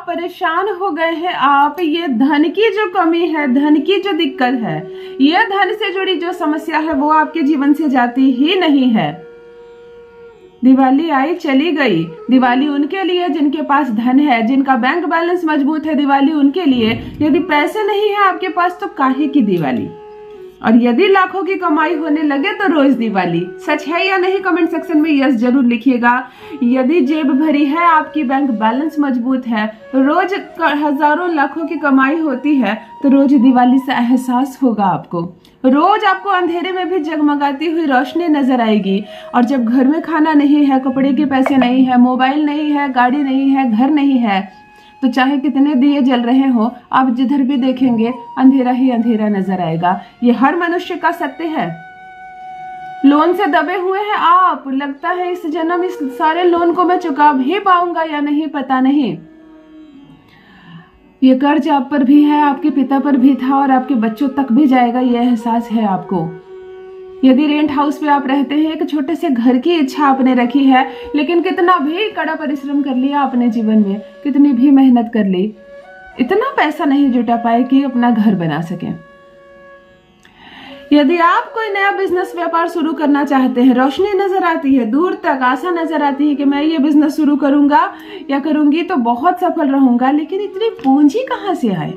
परेशान हो गए हैं आप, ये धन की जो कमी है, धन की जो दिक्कत है, ये धन से जुड़ी जो समस्या है वो आपके जीवन से जाती ही नहीं है। दिवाली आई चली गई। दिवाली उनके लिए जिनके पास धन है, जिनका बैंक बैलेंस मजबूत है। दिवाली उनके लिए, यदि पैसे नहीं है आपके पास तो काहे की दिवाली। और यदि लाखों की कमाई होने लगे तो रोज दिवाली। सच है या नहीं कमेंट सेक्शन में यस जरूर लिखिएगा। यदि जेब भरी है आपकी, बैंक बैलेंस मजबूत है, रोज हजारों लाखों की कमाई होती है, तो रोज दिवाली से एहसास होगा आपको। रोज आपको अंधेरे में भी जगमगाती हुई रोशनी नजर आएगी। और जब घर में खाना नहीं है, कपड़े के पैसे नहीं है, मोबाइल नहीं है, गाड़ी नहीं है, घर नहीं है, तो चाहे कितने दिए जल रहे हो, आप जिधर भी देखेंगे अंधेरा ही अंधेरा नजर आएगा। ये हर मनुष्य का सत्य है। लोन से दबे हुए हैं आप, लगता है इस जन्म इस सारे लोन को मैं चुका भी पाऊंगा या नहीं, पता नहीं। ये कर्ज आप पर भी है, आपके पिता पर भी था और आपके बच्चों तक भी जाएगा, ये एहसास है आपको। यदि रेंट हाउस पे आप रहते हैं, एक छोटे से घर की इच्छा आपने रखी है, लेकिन कितना भी कड़ा परिश्रम कर लिया अपने जीवन में, कितनी भी मेहनत कर ली, इतना पैसा नहीं जुटा पाए कि अपना घर बना सके। यदि आप कोई नया बिजनेस व्यापार शुरू करना चाहते हैं, रोशनी नजर आती है, दूर तक आशा नजर आती है कि मैं ये बिजनेस शुरू करूंगा या करूंगी तो बहुत सफल रहूंगा, लेकिन इतनी पूंजी कहाँ से आए,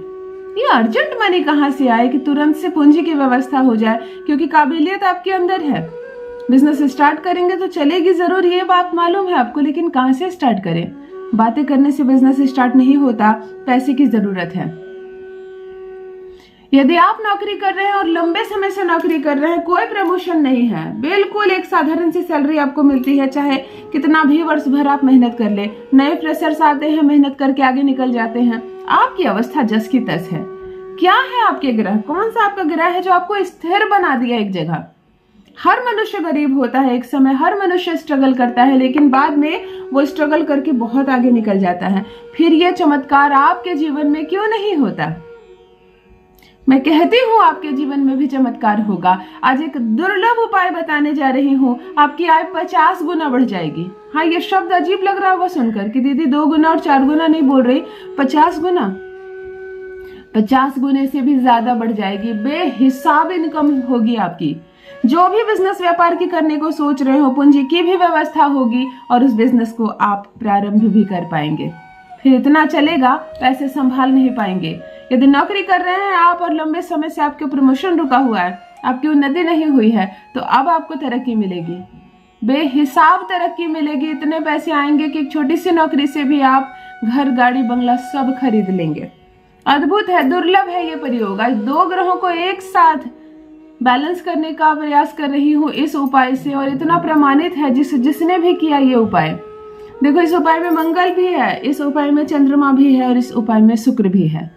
ये अर्जेंट मनी कहाँ से आए कि तुरंत से पूंजी की व्यवस्था हो जाए, क्योंकि काबिलियत आपके अंदर है। बिजनेस स्टार्ट करेंगे तो चलेगी जरूर, ये बात मालूम है आपको, लेकिन कहाँ से स्टार्ट करें। बातें करने से बिजनेस स्टार्ट नहीं होता, पैसे की जरूरत है। यदि आप नौकरी कर रहे हैं और लंबे समय से नौकरी कर रहे हैं, कोई प्रमोशन नहीं है, बिल्कुल एक साधारण सी सैलरी आपको मिलती है, चाहे कितना भी वर्ष भर आप मेहनत कर ले, नए फ्रेशर्स आते हैं, मेहनत करके आगे निकल जाते हैं, आपकी अवस्था जस की तस है। क्या है आपके ग्रह, कौन सा आपका ग्रह है जो आपको स्थिर बना दिया एक जगह। हर मनुष्य गरीब होता है एक समय, हर मनुष्य स्ट्रगल करता है, लेकिन बाद में वो स्ट्रगल करके बहुत आगे निकल जाता है। फिर ये चमत्कार आपके जीवन में क्यों नहीं होता। मैं कहती हूँ आपके जीवन में भी चमत्कार होगा। आज एक दुर्लभ उपाय बताने जा रही हूँ, आपकी आय 50 गुना बढ़ जाएगी। हाँ, ये शब्द अजीब लग रहा होगा सुनकर कि दीदी 2 गुना और 4 गुना नहीं बोल रही, 50 गुना, 50 गुने से भी ज्यादा बढ़ जाएगी। बेहिसाब इनकम होगी आपकी। जो भी बिजनेस व्यापार की करने को सोच रहे हो, पूंजी की भी व्यवस्था होगी और उस बिजनेस को आप प्रारंभ भी कर पाएंगे। फिर इतना चलेगा, पैसे संभाल नहीं पाएंगे। यदि नौकरी कर रहे हैं आप और लंबे समय से आपके प्रमोशन रुका हुआ है, आपकी उन्नति नहीं हुई है, तो अब आपको तरक्की मिलेगी, बेहिसाब तरक्की मिलेगी। इतने पैसे आएंगे कि एक छोटी सी नौकरी से भी आप घर, गाड़ी, बंगला सब खरीद लेंगे। अद्भुत है, दुर्लभ है ये प्रयोग। आज 2 ग्रहों को एक साथ बैलेंस करने का प्रयास कर रही हूँ इस उपाय से, और इतना प्रमाणित है जिसने भी किया ये उपाय। देखो, इस उपाय में मंगल भी है, इस उपाय में चंद्रमा भी है और इस उपाय में शुक्र भी है।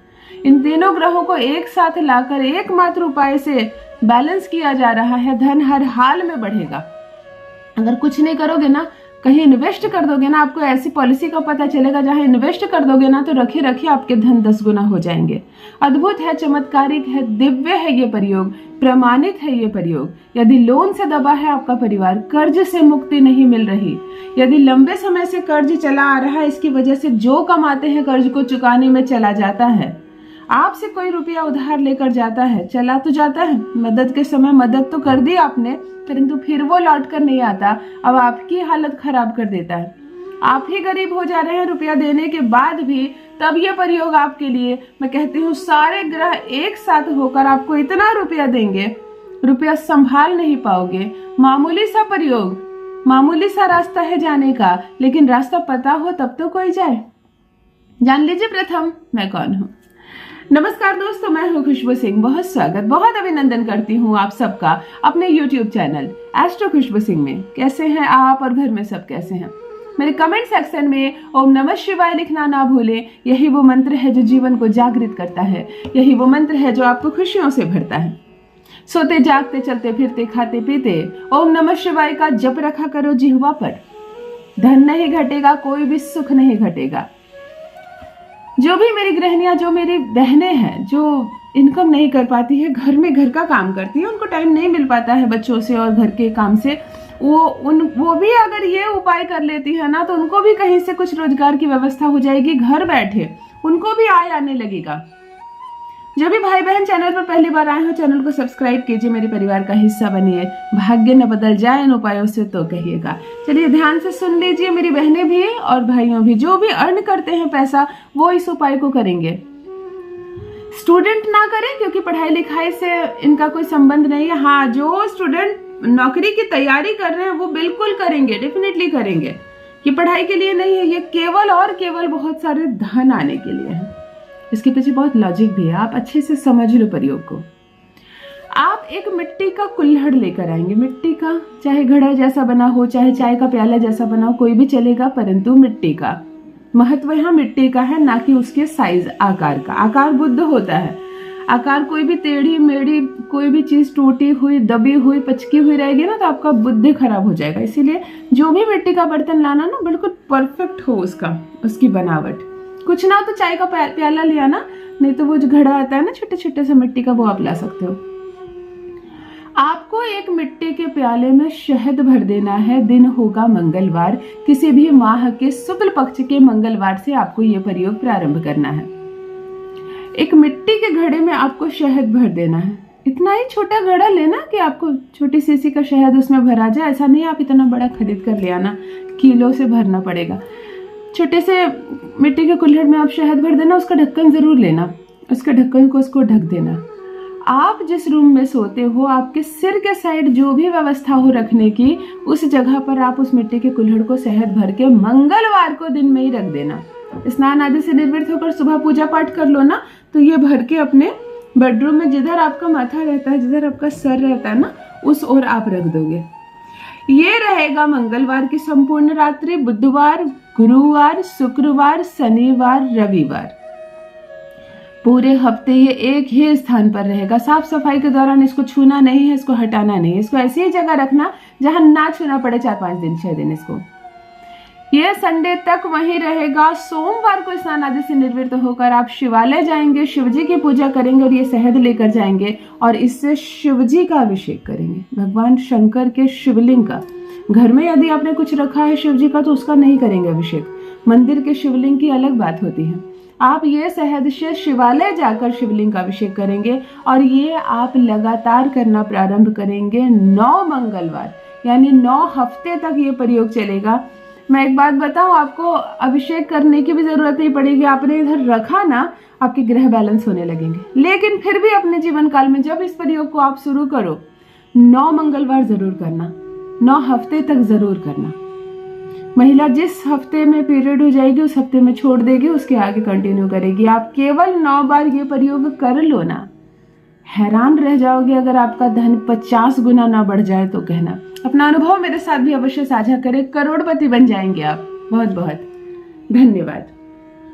इन तीनों ग्रहों को एक साथ लाकर एकमात्र उपाय से बैलेंस किया जा रहा है। धन हर हाल में बढ़ेगा। अगर कुछ नहीं करोगे ना, कहीं इन्वेस्ट कर दोगे ना, आपको ऐसी पॉलिसी का पता चलेगा जहां इन्वेस्ट कर दोगे ना, तो रखे रखे आपके धन 10 गुना हो जाएंगे। अद्भुत है, चमत्कारिक है, दिव्य है ये प्रयोग, प्रमाणित है ये प्रयोग। यदि लोन से दबा है आपका परिवार, कर्ज से मुक्ति नहीं मिल रही, यदि लंबे समय से कर्ज चला आ रहा है, इसकी वजह से जो कमाते हैं कर्ज को चुकाने में चला जाता है। आपसे कोई रुपया उधार लेकर जाता है, चला तो जाता है, मदद के समय मदद तो कर दी आपने, परंतु फिर वो लौट कर नहीं आता, अब आपकी हालत खराब कर देता है। आप ही गरीब हो जा रहे हैं रुपया देने के बाद भी। तब ये प्रयोग आपके लिए, मैं कहती हूँ, सारे ग्रह एक साथ होकर आपको इतना रुपया देंगे, रुपया संभाल नहीं पाओगे। मामूली सा प्रयोग, मामूली सा रास्ता है जाने का, लेकिन रास्ता पता हो तब तो कोई जाए। जान लीजिए प्रथम मैं कौन हूँ। नमस्कार दोस्तों, मैं हूँ खुशबू सिंह। बहुत स्वागत, बहुत अभिनंदन करती हूँ आप सबका अपने YouTube चैनल एस्ट्रो खुशबू सिंह में। कैसे हैं आप और घर में सब कैसे हैं? मेरे कमेंट सेक्शन में ओम नमः शिवाय लिखना ना भूलें। यही वो मंत्र है जो जीवन को जागृत करता है, यही वो मंत्र है जो आपको खुशियों से भरता है। सोते जागते, चलते फिरते, खाते पीते ओम नमः शिवाय का जप रखा करो जिह्वा पर। धन नहीं घटेगा, कोई भी सुख नहीं घटेगा। जो भी मेरी गृहिणियां, जो मेरी बहनें हैं, जो इनकम नहीं कर पाती है, घर में घर का काम करती है, उनको टाइम नहीं मिल पाता है बच्चों से और घर के काम से, वो भी अगर ये उपाय कर लेती है ना तो उनको भी कहीं से कुछ रोजगार की व्यवस्था हो जाएगी, घर बैठे उनको भी आय आने लगेगा। जो भी भाई बहन चैनल पर पहली बार आए हो, चैनल को सब्सक्राइब कीजिए, मेरे परिवार का हिस्सा बनिए। भाग्य न बदल जाए इन उपायों से तो कहिएगा। चलिए ध्यान से सुन लीजिए, मेरी बहनें भी और भाइयों भी, जो भी अर्न करते हैं पैसा वो इस उपाय को करेंगे। स्टूडेंट ना करें क्योंकि पढ़ाई लिखाई से इनका कोई संबंध नहीं है। हाँ, जो स्टूडेंट नौकरी की तैयारी कर रहे हैं वो बिल्कुल करेंगे, डेफिनेटली करेंगे। ये पढ़ाई के लिए नहीं है, ये केवल और केवल बहुत सारे धन आने के लिए है। इसके पीछे बहुत लॉजिक भी है, आप अच्छे से समझ लो प्रयोग को। आप एक मिट्टी का कुल्हड़ लेकर आएंगे, मिट्टी का, चाहे घड़ा जैसा बना हो, चाहे चाय का प्याला जैसा बना हो, कोई भी चलेगा, परंतु मिट्टी का। महत्व यहाँ मिट्टी का है, ना कि उसके साइज, आकार का। आकार बुद्ध होता है, आकार कोई भी टेढ़ी मेढ़ी कोई भी चीज टूटी हुई, दबी हुई, पचकी हुई रहेगी ना तो आपका बुद्धि खराब हो जाएगा। इसीलिए जो भी मिट्टी का बर्तन लाना ना बिल्कुल परफेक्ट हो उसकी बनावट। कुछ ना तो चाय का प्याला लिया ना, नहीं तो वो जो घड़ा आता है ना छोटे छोटे से मिट्टी का, वो आप ला सकते हो। आपको एक मिट्टी के प्याले में शहद भर देना है। दिन होगा मंगलवार, किसी भी माह के शुक्ल पक्ष के मंगलवार से आपको ये प्रयोग प्रारंभ करना है। एक मिट्टी के घड़े में आपको शहद भर देना है। इतना ही छोटा घड़ा लेना कि आपको छोटी शीशी का शहद उसमें भरा जाए, ऐसा नहीं आप इतना बड़ा खरीद कर ले आना, किलो से भरना पड़ेगा। छोटे से मिट्टी के कुल्हड़ में आप शहद भर देना, उसका ढक्कन जरूर लेना, उसके ढक्कन को उसको ढक देना। आप जिस रूम में सोते हो, आपके सिर के साइड जो भी व्यवस्था हो रखने की, उस जगह पर आप उस मिट्टी के कुल्हड़ को शहद भर के मंगलवार को दिन में ही रख देना। स्नान आदि से निर्वृत्त होकर सुबह पूजा पाठ कर लो ना, तो ये भर के अपने बेडरूम में जिधर आपका माथा रहता है, जिधर आपका सर रहता है ना, उस ओर आप रख दोगे। ये रहेगा मंगलवार की संपूर्ण रात्रि, बुधवार, गुरुवार, शुक्रवार, शनिवार, रविवार, पूरे हफ्ते ये एक ही स्थान पर रहेगा। साफ सफाई के दौरान इसको छूना नहीं है, इसको हटाना नहीं है, इसको ऐसी ही जगह रखना जहां ना छूना पड़े 4-5 दिन 6 दिन। इसको ये संडे तक वहीं रहेगा। सोमवार को स्नान आदि से निर्वृत्त होकर आप शिवालय जाएंगे, शिवजी की पूजा करेंगे और ये शहद लेकर जाएंगे और इससे शिवजी का अभिषेक करेंगे, भगवान शंकर के शिवलिंग का। घर में यदि आपने कुछ रखा है शिवजी का तो उसका नहीं करेंगे अभिषेक, मंदिर के शिवलिंग की अलग बात होती है। आप ये शहद से शिवालय जाकर शिवलिंग का अभिषेक करेंगे और ये आप लगातार करना प्रारंभ करेंगे 9 मंगलवार, यानी 9 हफ्ते तक ये प्रयोग चलेगा। मैं एक बात बताऊं, आपको अभिषेक करने की भी जरूरत नहीं पड़ेगी। आपने इधर रखा ना, आपके ग्रह बैलेंस होने लगेंगे। लेकिन फिर भी अपने जीवन काल में जब इस प्रयोग को आप शुरू करो, 9 मंगलवार जरूर करना, 9 हफ्ते तक जरूर करना। महिला जिस हफ्ते में पीरियड हो जाएगी उस हफ्ते में छोड़ देगी, उसके आगे कंटिन्यू करेगी। आप केवल 9 बार ये प्रयोग कर लो ना, हैरान रह जाओगे। अगर आपका धन 50 गुना ना बढ़ जाए तो कहना। अपना अनुभव मेरे साथ भी अवश्य साझा करें, करोड़पति बन जाएंगे आप। बहुत बहुत धन्यवाद।